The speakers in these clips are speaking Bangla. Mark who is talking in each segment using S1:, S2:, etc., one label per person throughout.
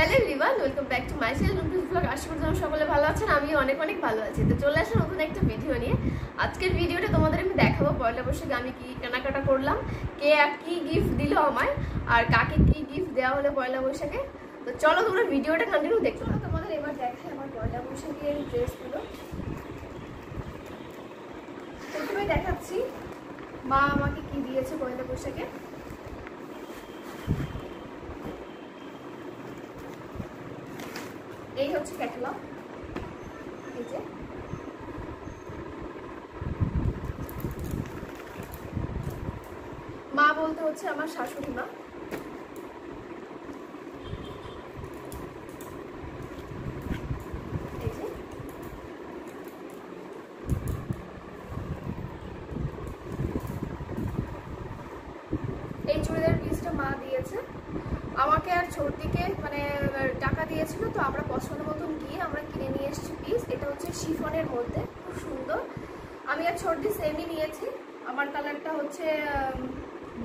S1: Hello everyone, welcome back to my channel নতুন ব্লগ। আশা করি তোমরা সকলে ভালো আছেন। আমি অনেক ভালো আছি। তো চলে আসলাম নতুন একটা ভিডিও নিয়ে। আজকের ভিডিওটা তোমাদের আমি দেখাবো পয়লা বৈশাখে আমি কি কেনাকাটা করলাম, কে আর কি গিফট দিল আমায়, আর কাকে কি গিফট দেওয়া হলো পয়লা বৈশাখে। তো চলো তোমরা ভিডিওটা কন্টিনিউ দেখতে থাকো। তোমাদের এবার দেখাই আমার পয়লা বৈশাখের ড্রেসগুলো। প্রথমে দেখাচ্ছি মা আমাকে কি দিয়েছে পয়লা বৈশাখে। এই হচ্ছে ক্যাটালগ। এই যে মা বলতে হচ্ছে আমার শাশুড়ি মা। এই যে এই চুড়িদার পিসটা মা দিয়েছে আমাকে আর ছোটদিকে, মানে টাকা দিয়েছিল, তো আমরা পছন্দ মতন গিয়ে আমরা কিনে নিয়ে এসেছি পিস। এটা হচ্ছে শিফনের মধ্যে, খুব সুন্দর। আমি আর ছোটদি সেমই নিয়েছি। আমার কালারটা হচ্ছে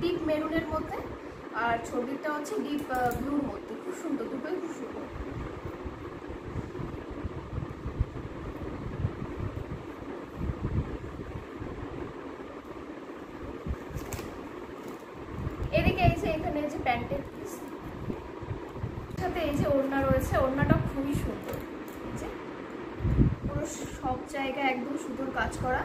S1: ডিপ মেরুনের মধ্যে, আর ছোটদিটা হচ্ছে ডিপ ব্লুর মধ্যে। খুব সুন্দর, দুটোই খুব সুন্দর। এদিকে এই যে এখানে এই যে প্যান্টের পিস, সাথে এই যে ওড়না রয়েছে। ওড়নাটা খুবই সুন্দর, এই যে পুরো সব জায়গায় একদম সুন্দর কাজ করা।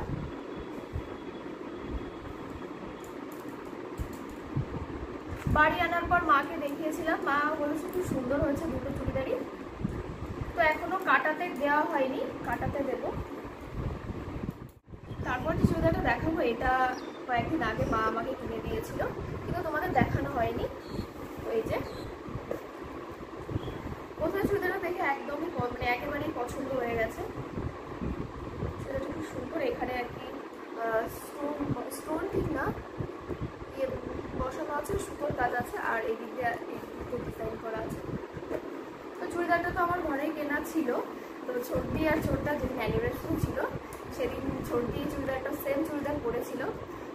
S1: বাড়ি আনার পর মাকে দেখিয়েছিলাম, মা বলেছে খুব সুন্দর হয়েছে দুটো চুড়িদারই। তো এখনো কাটাতে দেওয়া হয়নি, কাটাতে দেবো। তারপর যে চুড়িদারটা দেখাবো, এটা কয়েকদিন আগে মা আমাকে কিনে দিয়েছিল, কিন্তু তোমাদের দেখানো হয়নি। তো এই যে প্রথমে চুড়িদারটা দেখে একদমই মানে একেবারেই পছন্দ হয়ে গেছে। চুড়িদারটা খুব সুন্দর। এখানে আর কি স্টোন ঠিক না, ইয়ে বসানো আছে, সুতোর কাজ আছে, আর এই দিক দিয়ে ডিজাইন করা আছে। তো চুড়িদারটা তো আমার ঘরেই কেনা ছিল। তো ছোটদি আর ছোটটা যেদিন অ্যানিভার্সারি ছিল সেদিন ছোটদি চুড়িদারটা সেম চুড়িদার পরেছিল।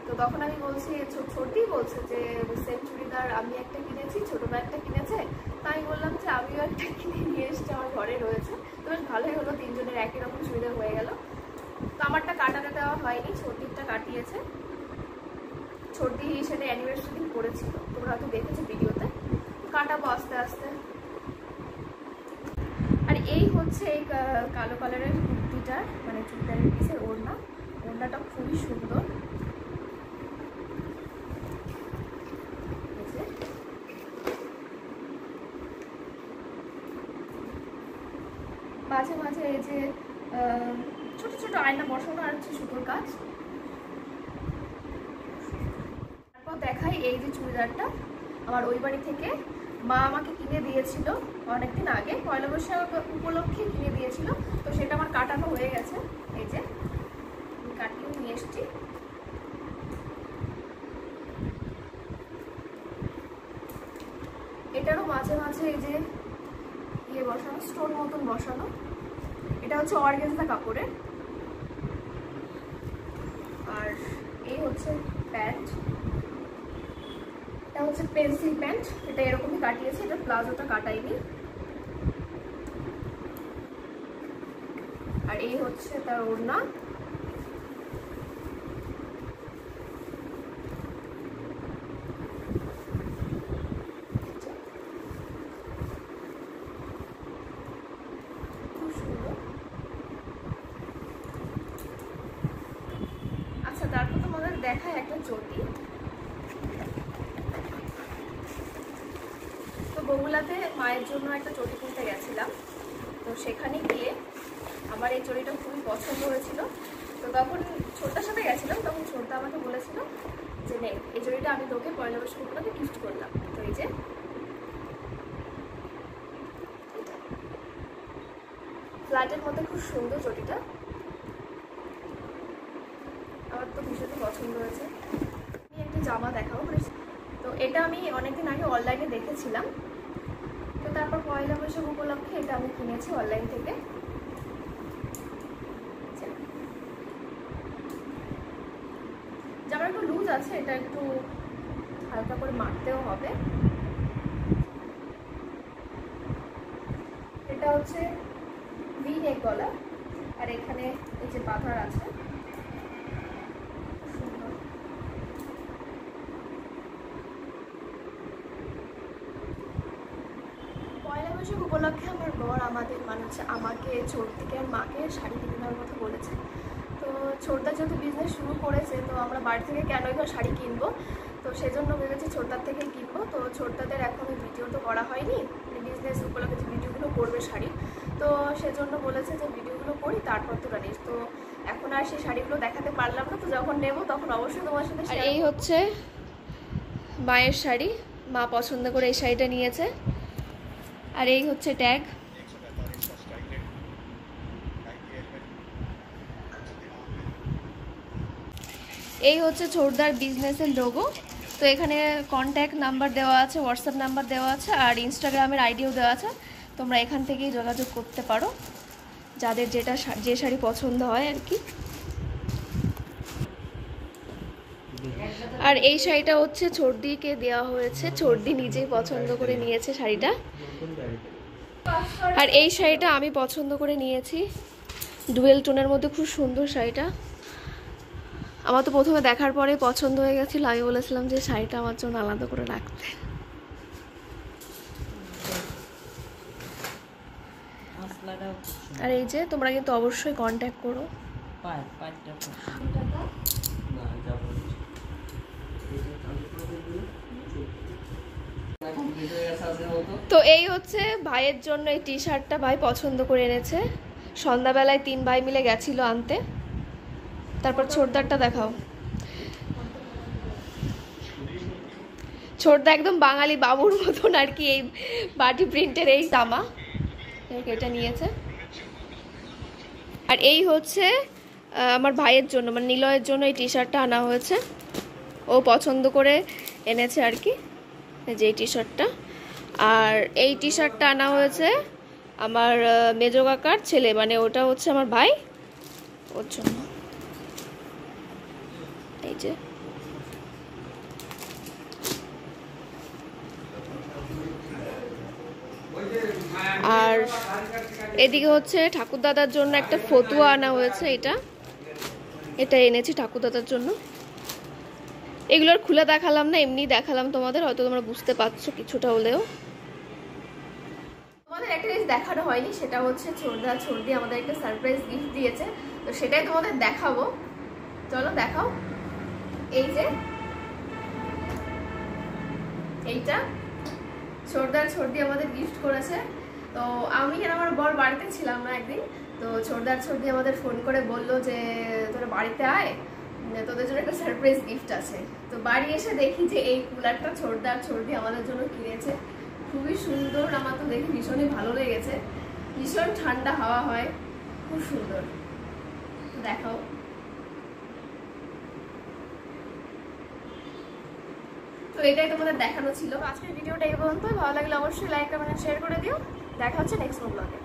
S1: তো তখন আমি বলছি, ছোটদি বলছে যে সেম চুড়িদার আমি একটা কিনেছি, ছোট একটা কিনেছে। তো আমি বললাম যে আমিও একটা কিনে নিয়ে এসছি, আমার ঘরে রয়েছে। তো বেশ ভালোই হলো, তিনজনের একই রকম চুড়িদার হয়ে গেল। তো আমারটা কাটাতে দেওয়া হয়নি, ছোটদিকটা কাটিয়েছে। ছোটদি সেটা অ্যানিভার্সারি দিন পরেছিল, তোমরা হয়তো দেখেছো ভিডিওতে। কাটাবো আস্তে আস্তে। আর এই হচ্ছে এই কালো কালারের কুর্তিটার, মানে চুড়িদারের পিসের ওড়না। ওড়নাটা খুবই সুন্দর। মাঝে মাঝে এই যে ছোট ছোট আয়না বসানো, আর হচ্ছে সুতোর কাজ। তারপর দেখাই এই যে চুড়িদারটা আমার ওই বাড়ি থেকে মা আমাকে কিনে দিয়েছিল অনেকদিন আগে, পয়লা বৈশাখ উপলক্ষে কিনে দিয়েছিল। তো সেটা আমার কাটানো হয়ে গেছে। এই যে কাটিয়ে নিয়ে এসছি। এটারও মাঝে মাঝে এই যে ইয়ে বসানো, স্টোন মতন বসানো। এটা হচ্ছে অর্গানজা কাপড়ের। আর এই হচ্ছে প্যান্ট, এটা হচ্ছে পেন্সিল প্যান্ট। এটা এরকমই কাটিয়েছি, এটা প্লাজোটা কাটাইনি। আর এই হচ্ছে তার ওড়না। খুব সুন্দর। আচ্ছা, তারপর তোমাদের দেখায় একটা চটি। তো বগুলাতে মায়ের জন্য একটা চটি কিনতে গেছিলাম। তো সেখানে গিয়ে আমার এই চটিটা খুবই পছন্দ হয়েছিল। তো তখন ছোটটার সাথে গেছিলাম, তখন ছোটটা আমাকে বলেছিল যে নে, এই চটিটা আমি তোকে পয়লা বৈশাখ উপলক্ষে গিফট করলাম। তো এই যে ফ্ল্যাটের মধ্যে খুব সুন্দর চটিটা, আমার তো ভীষণই পছন্দ হয়েছে। আমি একটা জামা দেখাবো। তো এটা আমি অনেকদিন আগে অনলাইনে দেখেছিলাম। তো তারপর পয়লা বৈশাখ উপলক্ষে এটা আমি কিনেছি অনলাইন থেকে। জামাটা একটু লুজ আছে, এটা একটু হালকা করে মারতেও হবে। এটা হচ্ছে ভি নেক গলা, আর এখানে এই যে পাথর আছে। পয়লা বৈশাখ উপলক্ষে আমার বর আমাদের মানে হচ্ছে আমাকে, ছোটদিকে আর মাকে শাড়ি কিনে দেওয়ার কথা বলেছে। তো ছোটদা যেহেতু বিজনেস শুরু করেছে, তো আমরা বাড়ি থেকে কেনই বা শাড়ি কিনবো, তো সেজন্য ভেবেছি ছোটদার থেকে কিনবো। তো ছোটদাদের এখনও ভিডিও তো করা হয়নি, বিজনেস উপলক্ষে যে ভিডিওগুলো করবে শাড়ি, তো সেজন্য বলেছে যে ভিডিওগুলো করি তারপর তোরা নিস। তো এখন আর সেই শাড়িগুলো দেখাতে পারলাম না, তো যখন নেবো তখন অবশ্যই তোমার সাথে। আর এই হচ্ছে মায়ের শাড়ি, মা পছন্দ করে এই শাড়িটা নিয়েছে। আর এই হচ্ছে ট্যাগ। এই হচ্ছে ছোটদার বিজনেসের লোগো। তো এখানে কন্ট্যাক্ট নাম্বার দেওয়া আছে, হোয়াটসঅ্যাপ নাম্বার দেওয়া আছে, আর ইনস্টাগ্রামের আইডিও দেওয়া আছে। তোমরা এখান থেকেই যোগাযোগ করতে পারো যাদের যে শাড়ি পছন্দ হয় আর কি। আর এই শাড়িটা হচ্ছে ছোটদিকে দেওয়া হয়েছে, ছোটদি নিজেই পছন্দ করে নিয়েছে শাড়িটা। আর এই শাড়িটা আমি পছন্দ করে নিয়েছি, ডুয়েল টোনের মধ্যে খুব সুন্দর শাড়িটা। আমার তো প্রথমে দেখার পরে পছন্দ হয়ে গেছিল, আমি বলেছিলাম যে শাড়িটা আমার জন্য আলাদা করে রাখতে। আর এই যে তোমরা কিন্তু অবশ্যই কন্ট্যাক্ট করো। তো এই হচ্ছে ভাইয়ের জন্য এই টি শার্টটা ভাই পছন্দ করে এনেছে। সন্ধ্যাবেলায় 3 ভাই মিলে গেছিল আনতে। তারপর ছোটদারটা দেখাও। ছোটদা একদম বাঙালি বাবুর মতন আর কি, এই বাটি প্রিন্টের এই জামা এটা নিয়েছে। আর এই হচ্ছে আমার ভাইয়ের জন্য, মানে নিলয়ের জন্য এই টি শার্টটা আনা হয়েছে, ও পছন্দ করে এনেছে আর কি, যে এই টি শার্টটা। আর এই টি শার্টটা আনা হয়েছে আমার মেজো কাকার ছেলে, মানে ওটা হচ্ছে আমার ভাই, ওর জন্য। এই যে আর এদিকে হচ্ছে ঠাকুরদাদার জন্য একটা ফতুয়া আনা হয়েছে, এটা এনেছি ঠাকুরদাদার জন্য। এগুলোর খুলে দেখালাম না, এমনি দেখালাম তোমাদের, হয়তো তোমরা বুঝতে পারছো কিছুটা হলেও। তোমাদের একটা জিনিস দেখানো হয়নি, সেটা হচ্ছে ছোটদি আমাদের একটা সারপ্রাইজ গিফট দিয়েছে, তো সেটাই তোমাদের দেখাবো। চলো দেখাও। এই যে এইটা ছোটদি আমাদের গিফট করেছে। তো আমি আর আমার বর বাড়িতে ছিলাম না একদিন, তো ছোটদি আমাদের ফোন করে বললো যে তোরা বাড়িতে আয়, তোদের জন্য একটা সারপ্রাইজ গিফট আছে। তো বাড়ি এসে দেখি যে এই কুলারটা ছোটদি আমাদের জন্য কিনেছে। খুবই সুন্দর, আমার তো দেখে ভীষণই ভালো লেগেছে, ভীষণ ঠান্ডা হাওয়া হয়, খুব সুন্দর। দেখাও। তো এটাই তোমাদের দেখানো ছিল। আজকের ভিডিওটা এই পর্যন্ত। ভালো লাগলে অবশ্যই লাইক কমেন্ট শেয়ার করে দিও। দেখা হচ্ছে নেক্সট ব্লগে।